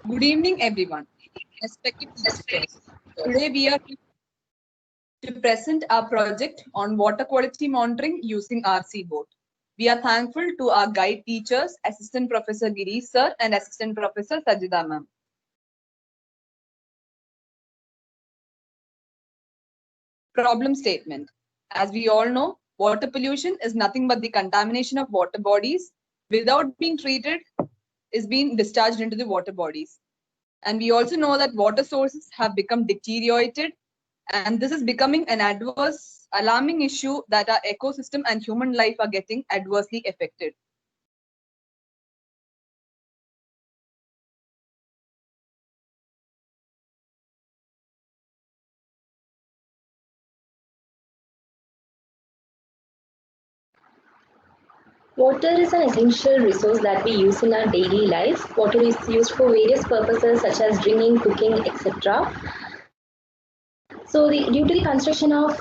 Good evening, everyone. Respected visitors. Today we are to present our project on water quality monitoring using RC board. We are thankful to our guide teachers, Assistant Professor Girish sir and Assistant Professor Sajida ma'am. Problem statement. As we all know, water pollution is nothing but the contamination of water bodies without being treated is being discharged into the water bodies. And we also know that water sources have become deteriorated, and this is becoming an adverse, alarming issue that our ecosystem and human life are getting adversely affected. Water is an essential resource that we use in our daily life. Water is used for various purposes such as drinking, cooking, etc. So, due to the construction of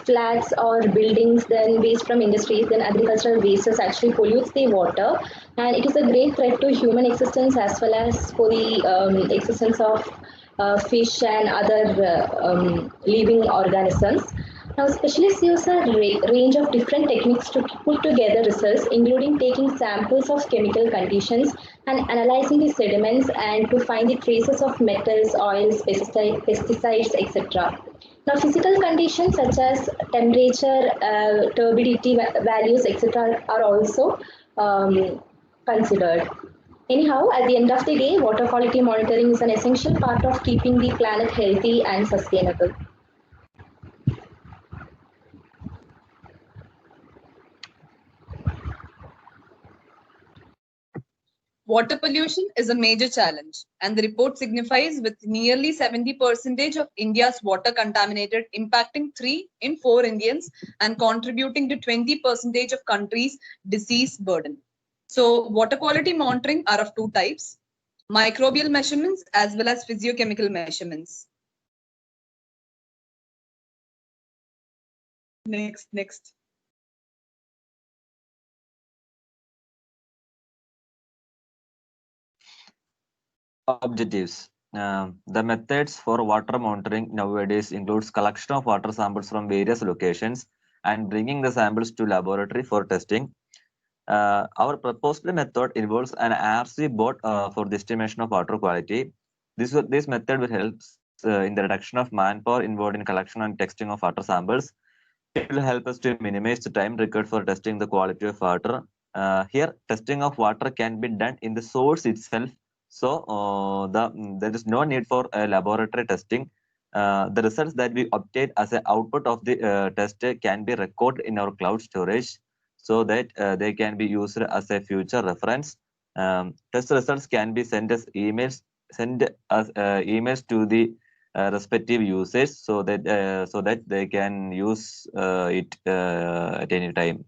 flats or buildings, then waste from industries, then agricultural wastes actually pollutes the water, and it is a great threat to human existence as well as for the existence of fish and other living organisms. Now, specialists use a range of different techniques to put together results, including taking samples of chemical conditions and analyzing the sediments and to find the traces of metals, oils, pesticides, etc. Now, physical conditions such as temperature, turbidity values, etc., are also considered. Anyhow, at the end of the day, water quality monitoring is an essential part of keeping the planet healthy and sustainable. Water pollution is a major challenge, and the report signifies with nearly 70% of India's water contaminated, impacting 3 in 4 Indians and contributing to 20% of country's disease burden. So, water quality monitoring are of two types: microbial measurements as well as physiochemical measurements. Next. Objectives. The methods for water monitoring nowadays includes collection of water samples from various locations and bringing the samples to laboratory for testing. Our proposed method involves an RC board for the estimation of water quality. This method will help in the reduction of manpower involved in collection and testing of water samples. It will help us to minimize the time required for testing the quality of water. Here, testing of water can be done in the source itself, so there is no need for laboratory testing. The results that we obtain as an output of the test can be recorded in our cloud storage so that they can be used as a future reference. Test results can be sent as emails to the respective users so that they can use it at any time.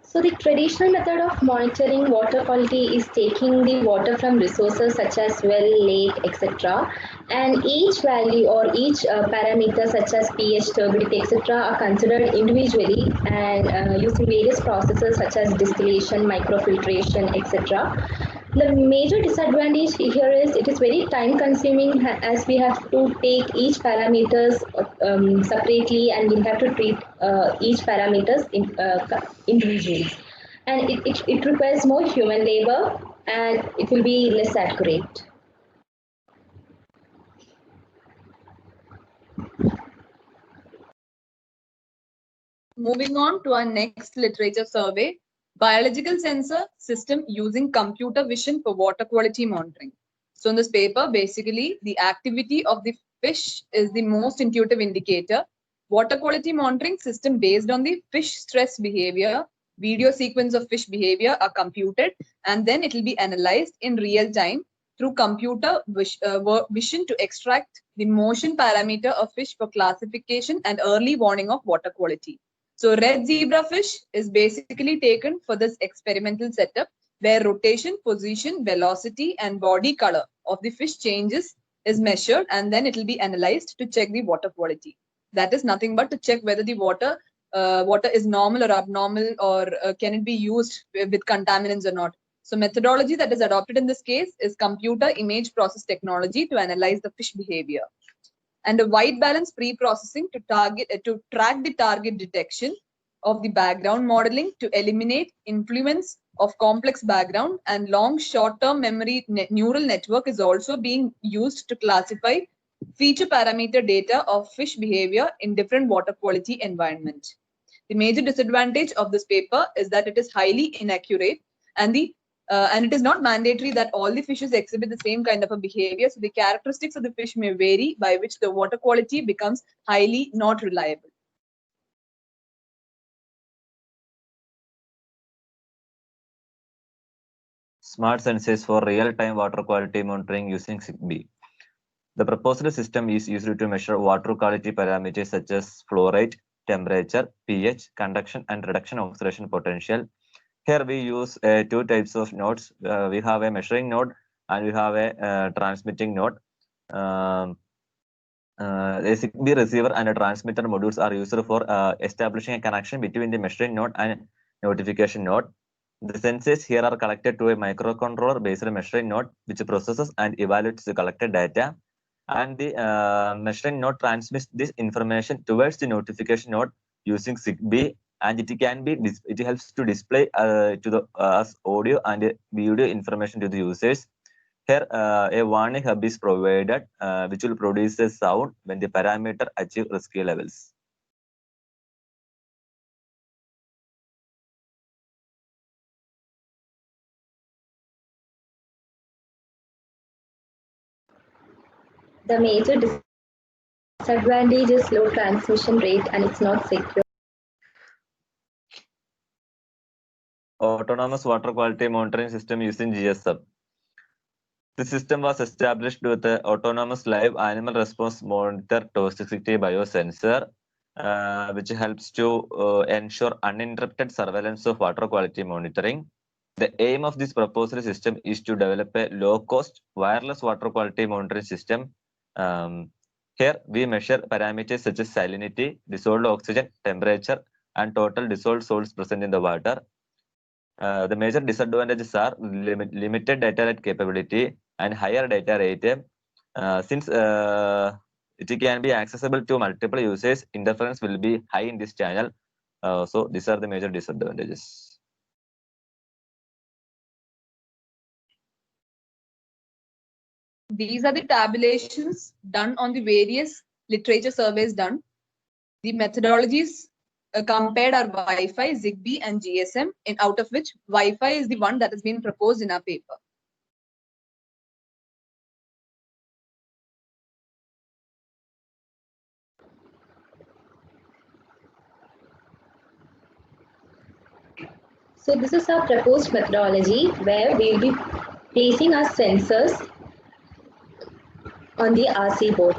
So the traditional method of monitoring water quality is taking the water from resources such as well, lake, etc. And each value or each parameter such as pH, turbidity, etc. are considered individually and using various processes such as distillation, microfiltration, etc. The major disadvantage here is it is very time consuming as we have to take each parameters separately and we have to treat each parameters individually, and it requires more human labor and it will be less accurate. Moving on to our next literature survey, biological sensor system using computer vision for water quality monitoring. So in this paper, basically the activity of the fish is the most intuitive indicator. Water quality monitoring system based on the fish stress behavior, video sequence of fish behavior are computed, and then it will be analyzed in real time through computer vision to extract the motion parameter of fish for classification and early warning of water quality. So red zebrafish is basically taken for this experimental setup where rotation, position, velocity and body color of the fish changes is measured, and then it will be analyzed to check the water quality. That is nothing but to check whether the water water is normal or abnormal, or can it be used with contaminants or not. So methodology that is adopted in this case is computer image process technology to analyze the fish behavior, and a white balance pre-processing to track the target detection of the background modeling to eliminate influence of complex background, and long short-term memory neural network is also being used to classify feature parameter data of fish behavior in different water quality environment. The major disadvantage of this paper is that it is highly inaccurate, and it is not mandatory that all the fishes exhibit the same kind of a behavior. So the characteristics of the fish may vary, by which the water quality becomes highly not reliable. Smart sensors for real-time water quality monitoring using ZigBee. The proposed system is used to measure water quality parameters such as flow rate, temperature, pH, conduction, and reduction oxidation potential. Here we use two types of nodes. We have a measuring node and we have a transmitting node. A ZigBee receiver and a transmitter modules are used for establishing a connection between the measuring node and notification node. The sensors here are connected to a microcontroller based measuring node, which processes and evaluates the collected data. And the measuring node transmits this information towards the notification node using ZigBee, and it helps to display to the as audio and video information to the users. Here, a warning hub is provided, which will produce a sound when the parameter achieve risky levels. The major disadvantage is low transmission rate and it's not secure. Autonomous water quality monitoring system using GSM. The system was established with the autonomous live animal response monitor toxicity biosensor, which helps to ensure uninterrupted surveillance of water quality monitoring. The aim of this proposed system is to develop a low-cost wireless water quality monitoring system. Here we measure parameters such as salinity, dissolved oxygen, temperature, and total dissolved salts present in the water. The major disadvantages are limited data rate capability and higher data rate. Since it can be accessible to multiple users, interference will be high in this channel. So these are the major disadvantages. These are the tabulations done on the various literature surveys done. The methodologies compared are Wi-Fi, ZigBee, and GSM, and out of which Wi-Fi is the one that has been proposed in our paper. So this is our proposed methodology where we will be placing our sensors on the RC board.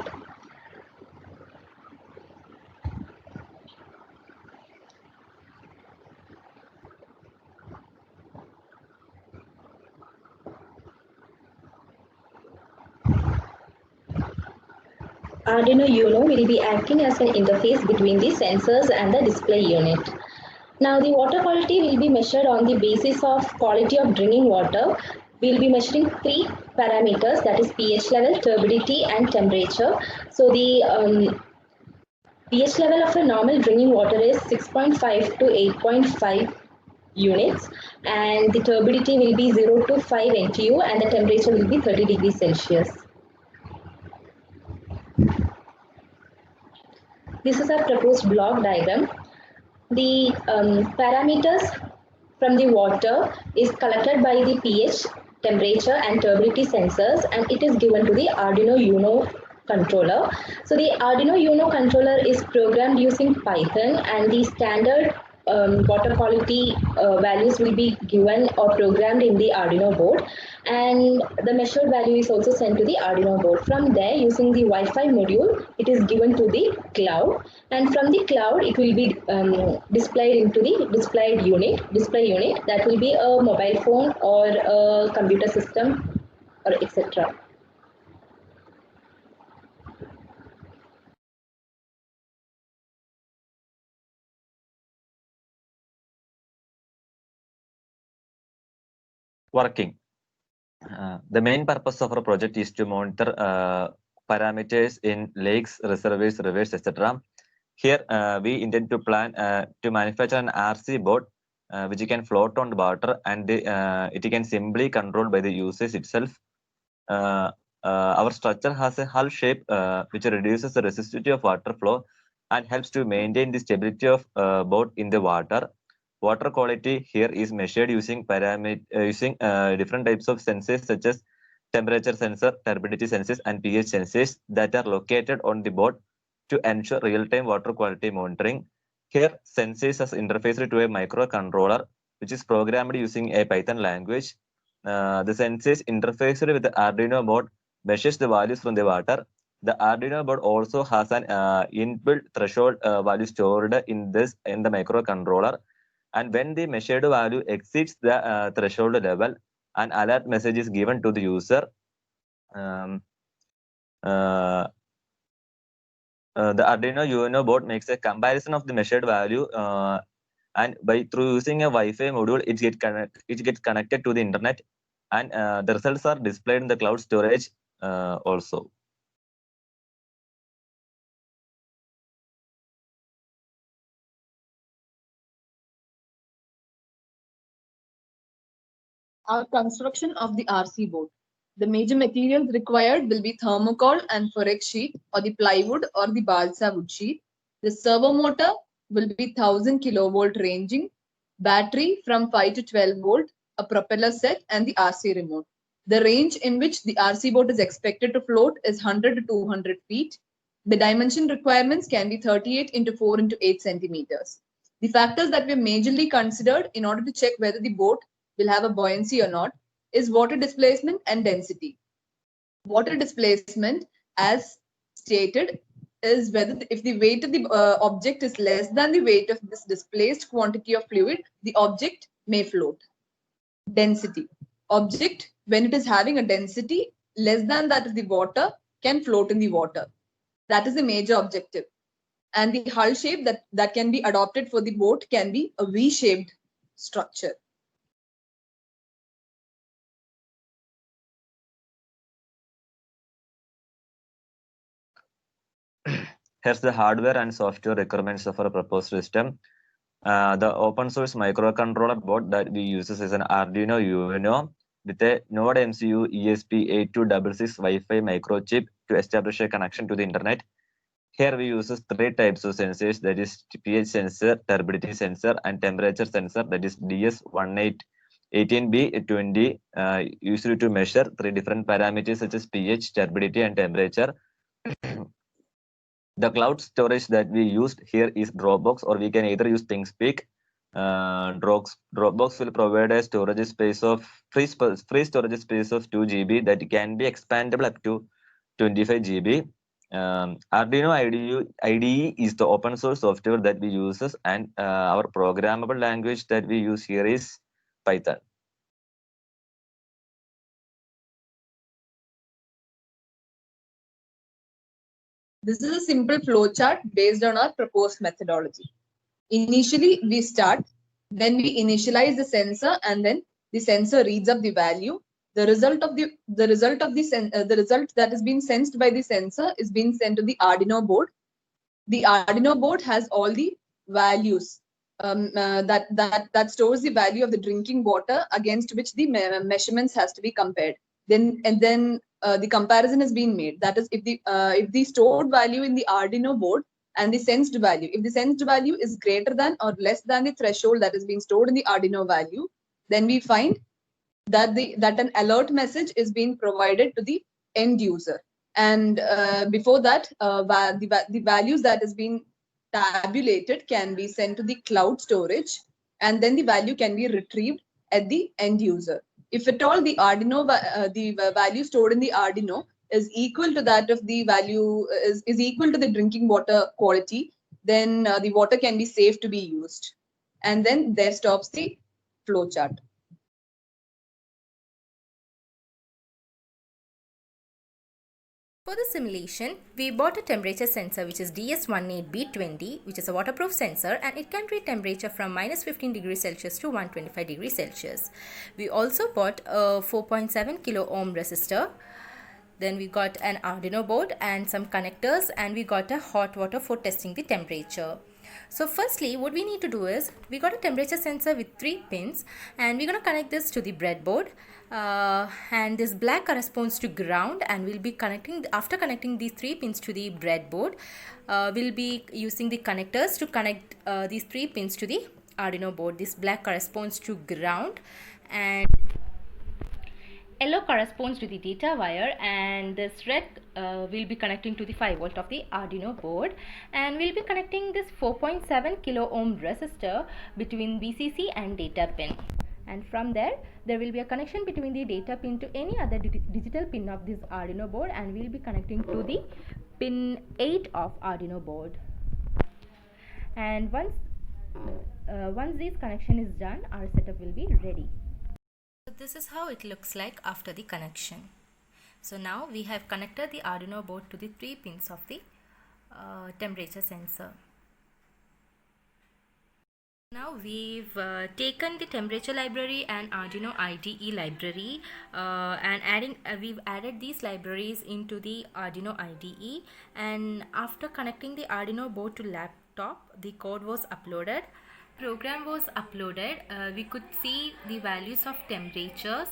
Arduino Uno will be acting as an interface between the sensors and the display unit. Now the water quality will be measured on the basis of quality of drinking water. We will be measuring three parameters, that is pH level, turbidity, and temperature. So the pH level of a normal drinking water is 6.5 to 8.5 units, and the turbidity will be 0 to 5 NTU, and the temperature will be 30 degrees Celsius. This is our proposed block diagram. The parameters from the water is collected by the pH, temperature, and turbidity sensors, and it is given to the Arduino Uno controller. So the Arduino Uno controller is programmed using Python, and the standard water quality values will be given or programmed in the Arduino board, and the measured value is also sent to the Arduino board. From there, using the Wi-Fi module, it is given to the cloud, and from the cloud it will be displayed into the display unit that will be a mobile phone or a computer system or etc. working. The main purpose of our project is to monitor parameters in lakes, reservoirs, rivers, etc. Here, we intend to plan to manufacture an RC boat which can float on the water, and it can simply controlled by the users itself. Our structure has a hull shape which reduces the resistivity of water flow and helps to maintain the stability of boat in the water. Water quality here is measured using different types of sensors such as temperature sensor, turbidity sensors, and pH sensors that are located on the boat to ensure real-time water quality monitoring. Here, sensors are interfaced to a microcontroller which is programmed using a Python language. The sensors interfaced with the Arduino board measures the values from the water. The Arduino board also has an inbuilt threshold value stored in the microcontroller. And when the measured value exceeds the threshold level, an alert message is given to the user. The Arduino UNO board makes a comparison of the measured value, and through using a Wi-Fi module, it gets connected to the internet, and the results are displayed in the cloud storage also. Our construction of the RC board. The major materials required will be thermocol and forex sheet, or the plywood or the balsa wood sheet. The servo motor will be 1000 kilovolt ranging, battery from 5 to 12 volt, a propeller set, and the RC remote. The range in which the RC boat is expected to float is 100 to 200 feet. The dimension requirements can be 38 into 4 into 8 centimeters. The factors that we majorly considered in order to check whether the boat will have a buoyancy or not is water displacement and density. Water displacement, as stated, is whether if the weight of the object is less than the weight of this displaced quantity of fluid, the object may float. Density. Object, when it is having a density less than that of the water, can float in the water. That is the major objective. And the hull shape that can be adopted for the boat can be a V-shaped structure. Here's the hardware and software requirements of our proposed system. The open source microcontroller board that we use is an Arduino UNO with a Node MCU ESP8266 Wi-Fi microchip to establish a connection to the internet. Here we use 3 types of sensors, that is pH sensor, turbidity sensor, and temperature sensor, that is DS18B20, used to measure 3 different parameters such as pH, turbidity, and temperature. The cloud storage that we used here is Dropbox, or we can either use ThinkSpeak. Dropbox will provide a storage space of free storage space of 2 GB that can be expandable up to 25 GB. Arduino IDE is the open source software that we use, and our programmable language that we use here is Python. This is a simple flowchart based on our proposed methodology. Initially, we start, then we initialize the sensor, and then the sensor reads up the value. The result that has been sensed by the sensor is being sent to the Arduino board. The Arduino board has all the values that stores the value of the drinking water against which the measurements has to be compared. Then the comparison has been made. That is, if the stored value in the Arduino board and the sensed value, if the sensed value is greater than or less than the threshold that is being stored in the Arduino value, then we find that an alert message is being provided to the end user. And before that, the values that has been tabulated can be sent to the cloud storage, and then the value can be retrieved at the end user. If at all the Arduino, the value stored in the Arduino is equal to that of the value is equal to the drinking water quality, then the water can be safe to be used. And then there stops the flowchart. For the simulation, we bought a temperature sensor which is DS18B20, which is a waterproof sensor, and it can read temperature from -15 degrees Celsius to 125 degrees Celsius. We also bought a 4.7 kilo ohm resistor. Then we got an Arduino board and some connectors, and we got a hot water for testing the temperature. So firstly, what we need to do is, we got a temperature sensor with 3 pins, and we're going to connect this to the breadboard, and this black corresponds to ground, and we'll be connecting, after connecting these 3 pins to the breadboard, we'll be using the connectors to connect these 3 pins to the Arduino board. This black corresponds to ground, and yellow corresponds to the data wire, and this red will be connecting to the 5 volt of the Arduino board, and we'll be connecting this 4.7 kilo ohm resistor between VCC and data pin, and from there will be a connection between the data pin to any other digital pin of this Arduino board, and we'll be connecting to the pin 8 of Arduino board. And once this connection is done, our setup will be ready. So this is how it looks like after the connection. So now we have connected the Arduino board to the 3 pins of the temperature sensor. Now we've taken the temperature library and Arduino IDE library, and we've added these libraries into the Arduino IDE, and after connecting the Arduino board to laptop, the code was uploaded. Program was uploaded. We could see the values of temperatures,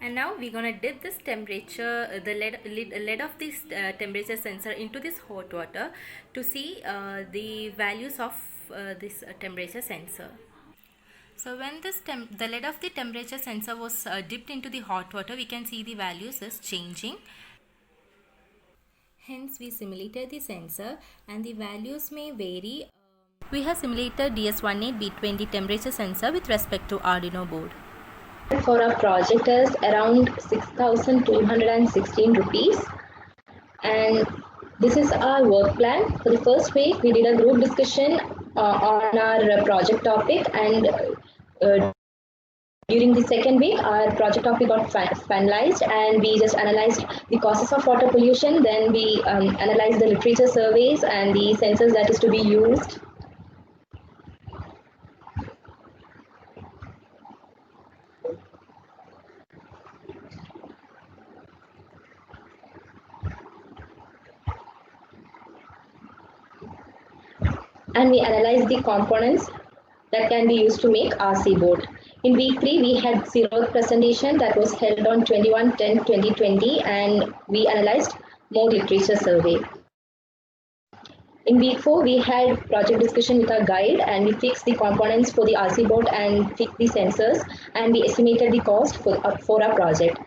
and now we're gonna dip this temperature, the lid of this temperature sensor into this hot water to see the values of this temperature sensor. So when the lid of the temperature sensor was dipped into the hot water, we can see the values is changing. Hence we simulated the sensor, and the values may vary. We have simulated DS18B20 temperature sensor with respect to Arduino board. For our project is around 6,216 rupees, and this is our work plan. For the first week, we did a group discussion on our project topic, and during the second week, our project topic got finalized, and we just analyzed the causes of water pollution. Then we analyzed the literature surveys and the sensors that is to be used. And we analyzed the components that can be used to make RC board. In week 3, we had zeroth presentation that was held on 21/10/2020, and we analyzed more literature survey. In week 4, we had project discussion with our guide, and we fixed the components for the RC board and fixed the sensors, and we estimated the cost for our project.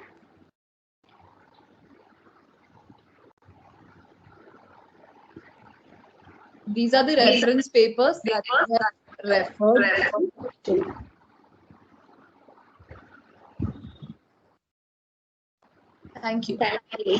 These are the reference papers that I have referred to. Thank you. Thank you.